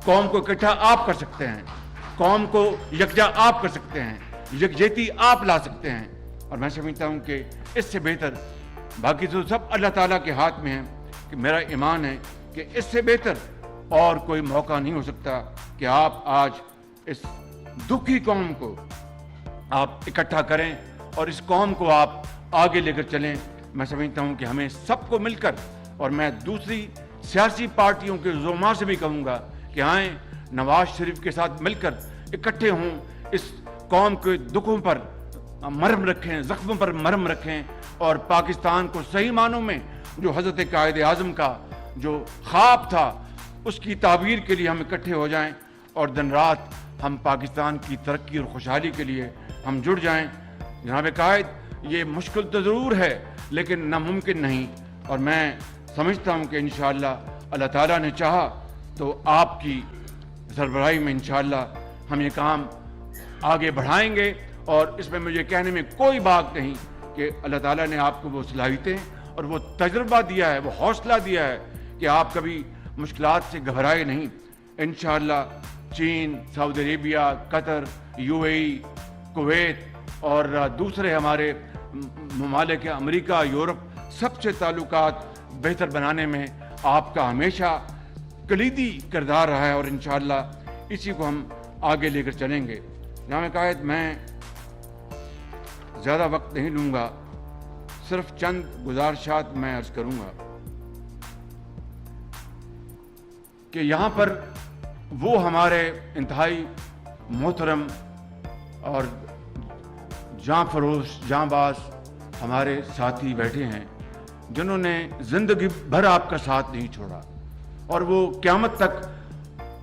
قوم کو اکٹھا آپ کر سکتے ہیں، قوم کو یکجا آپ کر سکتے ہیں، یکجہتی آپ لا سکتے ہیں. اور میں سمجھتا ہوں کہ اس سے بہتر، باقی تو سب اللہ تعالیٰ کے ہاتھ میں ہے، کہ میرا ایمان ہے کہ اس سے بہتر اور کوئی موقع نہیں ہو سکتا کہ آپ آج اس دکھی قوم کو آپ اکٹھا کریں اور اس قوم کو آپ آگے لے کر چلیں. میں سمجھتا ہوں کہ ہمیں سب کو مل کر، اور میں دوسری سیاسی پارٹیوں کے زعماء سے بھی کہوں گا کہ آئیں نواز شریف کے ساتھ مل کر اکٹھے ہوں، اس قوم کے دکھوں پر مرہم رکھیں، زخموں پر مرہم رکھیں، اور پاکستان کو صحیح معنوں میں جو حضرت قائد اعظم کا جو خواب تھا اس کی تعبیر کے لیے ہم اکٹھے ہو جائیں، اور دن رات ہم پاکستان کی ترقی اور خوشحالی کے لیے ہم جڑ جائیں. جناب قائد، یہ مشکل تو ضرور ہے لیکن ناممکن نہیں، اور میں سمجھتا ہوں کہ انشاءاللہ اللہ تعالیٰ نے چاہا تو آپ کی سربراہی میں انشاءاللہ ہم یہ کام آگے بڑھائیں گے. اور اس میں مجھے کہنے میں کوئی بات نہیں کہ اللہ تعالیٰ نے آپ کو وہ صلاحیتیں اور وہ تجربہ دیا ہے، وہ حوصلہ دیا ہے کہ آپ کبھی مشکلات سے گھبرائے نہیں. انشاءاللہ چین، سعودی عربیہ، قطر، UAE، کویت اور دوسرے ہمارے ممالک امریکہ، یورپ، سب سے تعلقات بہتر بنانے میں آپ کا ہمیشہ کلیدی کردار رہا ہے، اور انشاءاللہ اسی کو ہم آگے لے کر چلیں گے. جناب قائد، میں زیادہ وقت نہیں لوں گا، صرف چند گزارشات میں عرض کروں گا کہ یہاں پر وہ ہمارے انتہائی محترم اور جاں فروز، جاں باز ہمارے ساتھی بیٹھے ہیں جنہوں نے زندگی بھر آپ کا ساتھ نہیں چھوڑا، اور وہ قیامت تک،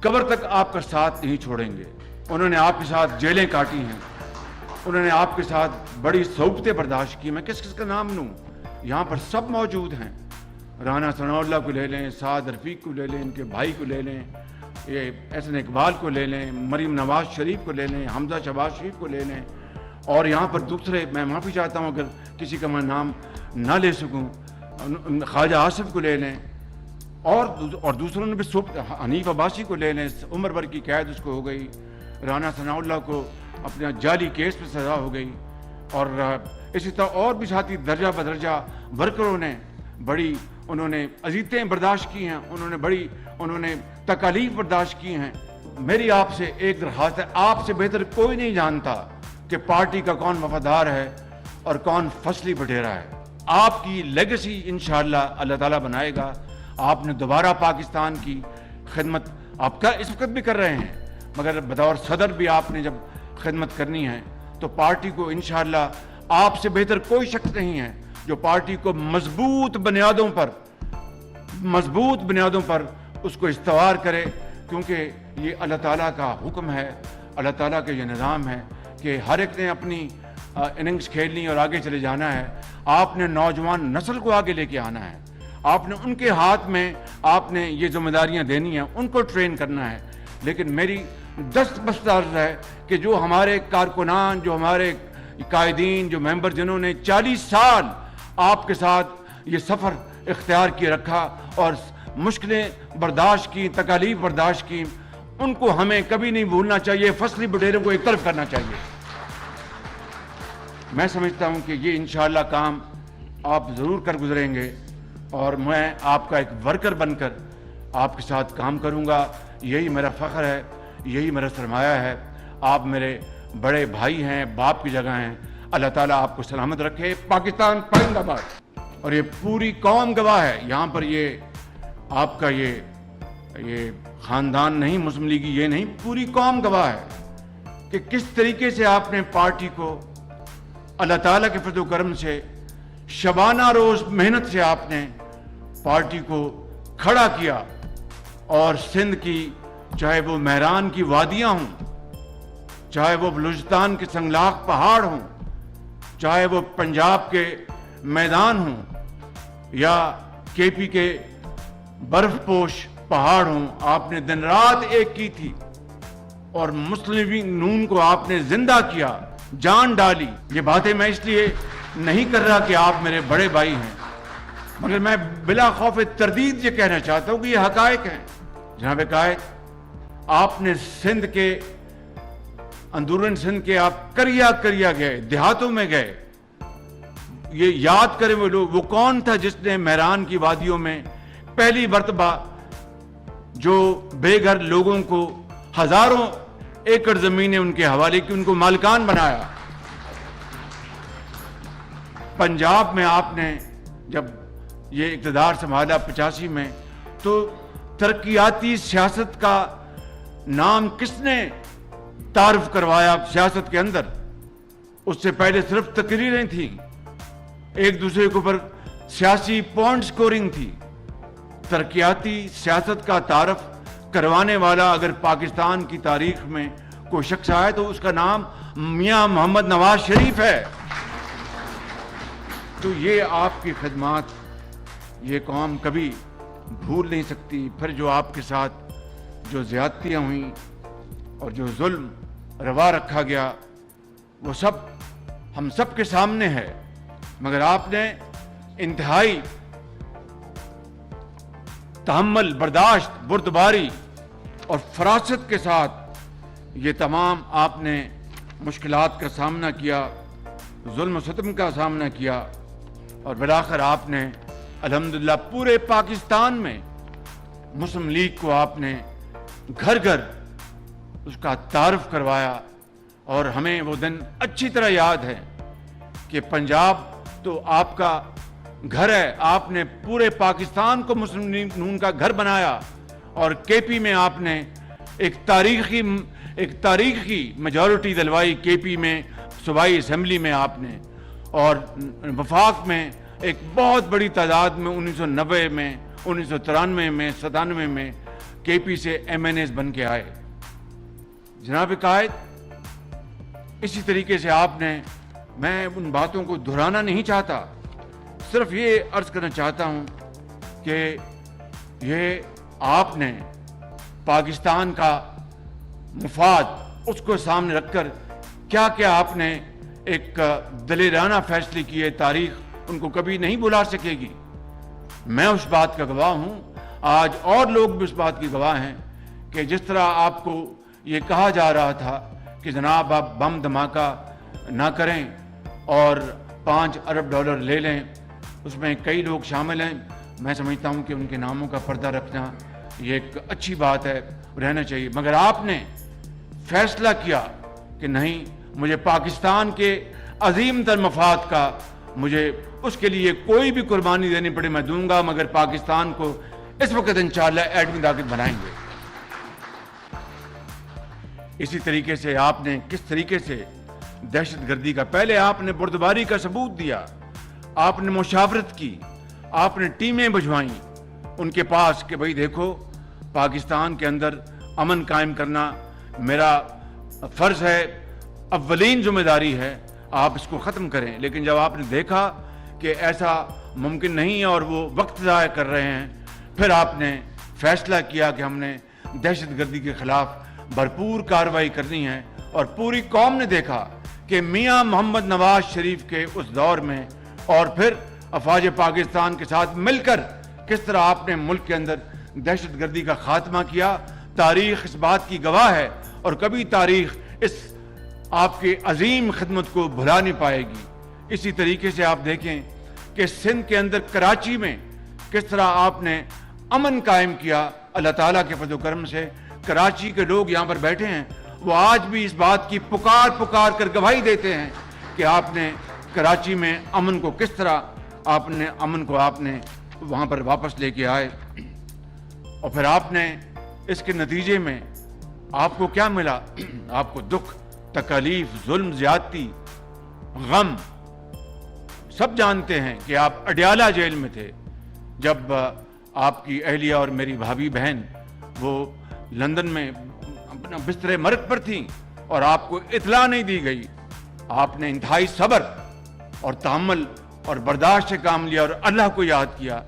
قبر تک آپ کا ساتھ نہیں چھوڑیں گے. انہوں نے آپ کے ساتھ جیلیں کاٹی ہیں، انہوں نے آپ کے ساتھ بڑی صعوبتیں برداشت کی. میں کس کس کا نام لوں؟ یہاں پر سب موجود ہیں. رانا ثناء اللہ کو لے لیں، سعد رفیق کو لے لیں، ان کے بھائی کو لے لیں، یہ احسن اقبال کو لے لیں، مریم نواز شریف کو لے لیں، حمزہ شہباز شریف کو لے لیں، اور یہاں پر دوسرے، میں معافی چاہتا ہوں اگر کسی کا میں نام نہ لے سکوں، خواجہ آصف کو لے لیں، اور دوسروں نے بھی حنیف عباسی کو لے لیں، عمر بھر کی قید اس کو ہو گئی. رانا ثناء اللہ کو اپنا جعلی کیس پہ سزا ہو گئی، اور اسی طرح اور بھی ساتھی درجہ بدرجہ ورکروں نے بڑی، انہوں نے اذیتیں برداشت کی ہیں، انہوں نے تکالیف برداشت کی ہیں. میری آپ سے ایک درخواست ہے، آپ سے بہتر کوئی نہیں جانتا کہ پارٹی کا کون وفادار ہے اور کون فصلی بٹیرا ہے. آپ کی لیگیسی انشاءاللہ اللہ تعالیٰ بنائے گا. آپ نے دوبارہ پاکستان کی خدمت آپ کا اس وقت بھی کر رہے ہیں، مگر بطور صدر بھی آپ نے جب خدمت کرنی ہے تو پارٹی کو انشاءاللہ آپ سے بہتر کوئی شخص نہیں ہے جو پارٹی کو مضبوط بنیادوں پر اس کو استوار کرے، کیونکہ یہ اللہ تعالیٰ کا حکم ہے، اللہ تعالیٰ کا یہ نظام ہے کہ ہر ایک نے اپنی اننگز کھیلنی اور آگے چلے جانا ہے. آپ نے نوجوان نسل کو آگے لے کے آنا ہے، آپ نے ان کے ہاتھ میں آپ نے یہ ذمہ داریاں دینی ہیں، ان کو ٹرین کرنا ہے. لیکن میری دست بستہ عرض ہے کہ جو ہمارے کارکنان، جو ہمارے قائدین، جو ممبر جنہوں نے 40 سال آپ کے ساتھ یہ سفر اختیار کیے رکھا اور مشکلیں برداشت کی، تکالیف برداشت کی، ان کو ہمیں کبھی نہیں بھولنا چاہیے، فصلی بٹیروں کو ایک طرف کرنا چاہیے. میں سمجھتا ہوں کہ یہ انشاءاللہ کام آپ ضرور کر گزریں گے، اور میں آپ کا ایک ورکر بن کر آپ کے ساتھ کام کروں گا. یہی میرا فخر ہے، یہی میرا سرمایہ ہے. آپ میرے بڑے بھائی ہیں، باپ کی جگہ ہیں. اللہ تعالیٰ آپ کو سلامت رکھے. پاکستان پائندہ باد، اور یہ پوری قوم گواہ ہے. یہاں پر یہ آپ کا یہ خاندان نہیں، مسلم لیگی یہ نہیں، پوری قوم گواہ ہے کہ کس طریقے سے آپ نے پارٹی کو اللہ تعالیٰ کے فضل و کرم سے شبانہ روز محنت سے آپ نے پارٹی کو کھڑا کیا. اور سندھ کی، چاہے وہ مہران کی وادیاں ہوں، چاہے وہ بلوچستان کے سنگلاخ پہاڑ ہوں، چاہے وہ پنجاب کے میدان ہوں، یا KP کے برف پوش پہاڑ ہوں، آپ نے دن رات ایک کی تھی اور مسلم لیگ نون کو آپ نے زندہ کیا، جان ڈالی. یہ باتیں میں اس لیے نہیں کر رہا کہ آپ میرے بڑے بھائی ہیں، مگر میں بلا خوف تردید یہ کہنا چاہتا ہوں کہ یہ حقائق ہیں. جناب قائد، آپ نے سندھ کے اندرون سندھ کے آپ کریا گئے، دیہاتوں میں گئے. یہ یاد کریں وہ لوگ، وہ کون تھا جس نے مہران کی وادیوں میں پہلی مرتبہ جو بے گھر لوگوں کو ہزاروں ایکڑ زمینیں ان کے حوالے کی، ان کو مالکان بنایا. پنجاب میں آپ نے جب یہ اقتدار سنبھالا 85 میں، تو ترقیاتی سیاست کا نام کس نے تعارف کروایا سیاست کے اندر؟ اس سے پہلے صرف تقریریں تھیں، ایک دوسرے کے اوپر سیاسی پوائنٹ سکورنگ تھی. ترقیاتی سیاست کا تعارف کروانے والا اگر پاکستان کی تاریخ میں کوئی شخص آئے تو اس کا نام میاں محمد نواز شریف ہے. تو یہ آپ کی خدمات یہ قوم کبھی بھول نہیں سکتی. پھر جو آپ کے ساتھ جو زیادتیاں ہوئیں اور جو ظلم روا رکھا گیا، وہ سب ہم سب کے سامنے ہے. مگر آپ نے انتہائی تحمل، برداشت، بردباری اور فراست کے ساتھ یہ تمام آپ نے مشکلات کا سامنا کیا، ظلم و ستم کا سامنا کیا، اور بالآخر آپ نے الحمدللہ پورے پاکستان میں مسلم لیگ کو آپ نے گھر گھر اس کا تعارف کروایا. اور ہمیں وہ دن اچھی طرح یاد ہے کہ پنجاب تو آپ کا گھر ہے، آپ نے پورے پاکستان کو مسلم لیگ نون کا گھر بنایا. اور کے پی میں آپ نے ایک تاریخی میجورٹی دلوائی، کے پی میں صوبائی اسمبلی میں آپ نے، اور وفاق میں ایک بہت بڑی تعداد میں 1990 میں، 1993 میں، 97 میں کے پی سے ایم این ایز بن کے آئے. جناب قائد، اسی طریقے سے آپ نے، میں ان باتوں کو دہرانا نہیں چاہتا، صرف یہ عرض کرنا چاہتا ہوں کہ یہ آپ نے پاکستان کا مفاد اس کو سامنے رکھ کر کیا کیا آپ نے ایک دلیرانہ فیصلے کیے، تاریخ ان کو کبھی نہیں بلا سکے گی. میں اس بات کا گواہ ہوں، آج اور لوگ بھی اس بات کی گواہ ہیں کہ جس طرح آپ کو یہ کہا جا رہا تھا کہ جناب آپ بم دھماکہ نہ کریں اور $5 ارب لے لیں، اس میں کئی لوگ شامل ہیں. میں سمجھتا ہوں کہ ان کے ناموں کا پردہ رکھنا یہ ایک اچھی بات ہے، رہنا چاہیے. مگر آپ نے فیصلہ کیا کہ نہیں، مجھے پاکستان کے عظیم تر مفاد کا، مجھے اس کے لیے کوئی بھی قربانی دینی پڑے میں دوں گا، مگر پاکستان کو اس وقت انشاءاللہ ایٹمی طاقت بنائیں گے. اسی طریقے سے آپ نے کس طریقے سے دہشت گردی کا، پہلے آپ نے بردباری کا ثبوت دیا، آپ نے مشاورت کی، آپ نے ٹیمیں بھجوائیں ان کے پاس کہ بھئی دیکھو، پاکستان کے اندر امن قائم کرنا میرا فرض ہے، اولین ذمہ داری ہے، آپ اس کو ختم کریں. لیکن جب آپ نے دیکھا کہ ایسا ممکن نہیں ہے اور وہ وقت ضائع کر رہے ہیں، پھر آپ نے فیصلہ کیا کہ ہم نے دہشت گردی کے خلاف بھرپور کارروائی کرنی ہے. اور پوری قوم نے دیکھا کہ میاں محمد نواز شریف کے اس دور میں اور پھر افواج پاکستان کے ساتھ مل کر کس طرح آپ نے ملک کے اندر دہشت گردی کا خاتمہ کیا. تاریخ اس بات کی گواہ ہے، اور کبھی تاریخ اس آپ کی عظیم خدمت کو بھلا نہیں پائے گی. اسی طریقے سے آپ دیکھیں کہ سندھ کے اندر کراچی میں کس طرح آپ نے امن قائم کیا. اللہ تعالیٰ کے فضل و کرم سے کراچی کے لوگ یہاں پر بیٹھے ہیں، وہ آج بھی اس بات کی پکار کر گواہی دیتے ہیں کہ آپ نے کراچی میں امن کو کس طرح آپ نے وہاں پر واپس لے کے آئے. اور پھر آپ نے اس کے نتیجے میں آپ کو کیا ملا؟ آپ کو دکھ، تکالیف، ظلم، زیادتی، غم. سب جانتے ہیں کہ آپ اڈیالہ جیل میں تھے جب آپ کی اہلیہ اور میری بھابھی بہن وہ لندن میں اپنا بستر مرگ پر تھیں اور آپ کو اطلاع نہیں دی گئی. آپ نے انتہائی صبر اور تحمل اور برداشت سے کام لیا اور اللہ کو یاد کیا.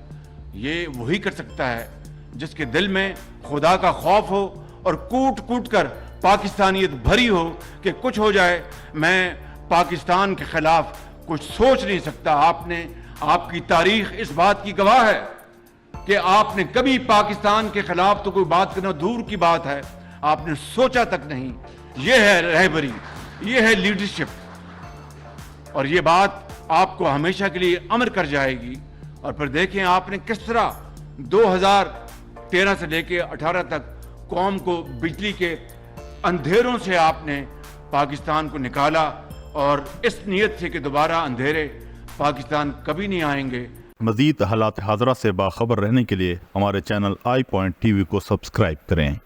یہ وہی کر سکتا ہے جس کے دل میں خدا کا خوف ہو اور کوٹ کر پاکستانیت بھری ہو کہ کچھ ہو جائے میں پاکستان کے خلاف کچھ سوچ نہیں سکتا. آپ کی تاریخ اس بات کی گواہ ہے کہ آپ نے کبھی پاکستان کے خلاف تو کوئی بات کرنا دور کی بات ہے، آپ نے سوچا تک نہیں. یہ ہے رہبری, یہ ہے لیڈرشپ, اور یہ بات آپ کو ہمیشہ کے لیے امر کر جائے گی. اور پھر دیکھیں آپ نے کس طرح 2013 سے لے کے 18 تک قوم کو بجلی کے اندھیروں سے آپ نے پاکستان کو نکالا, اور اس نیت سے کہ دوبارہ اندھیرے پاکستان کبھی نہیں آئیں گے. مزید حالات حاضرہ سے باخبر رہنے کے لیے ہمارے channel I point T V کو سبسکرائب کریں.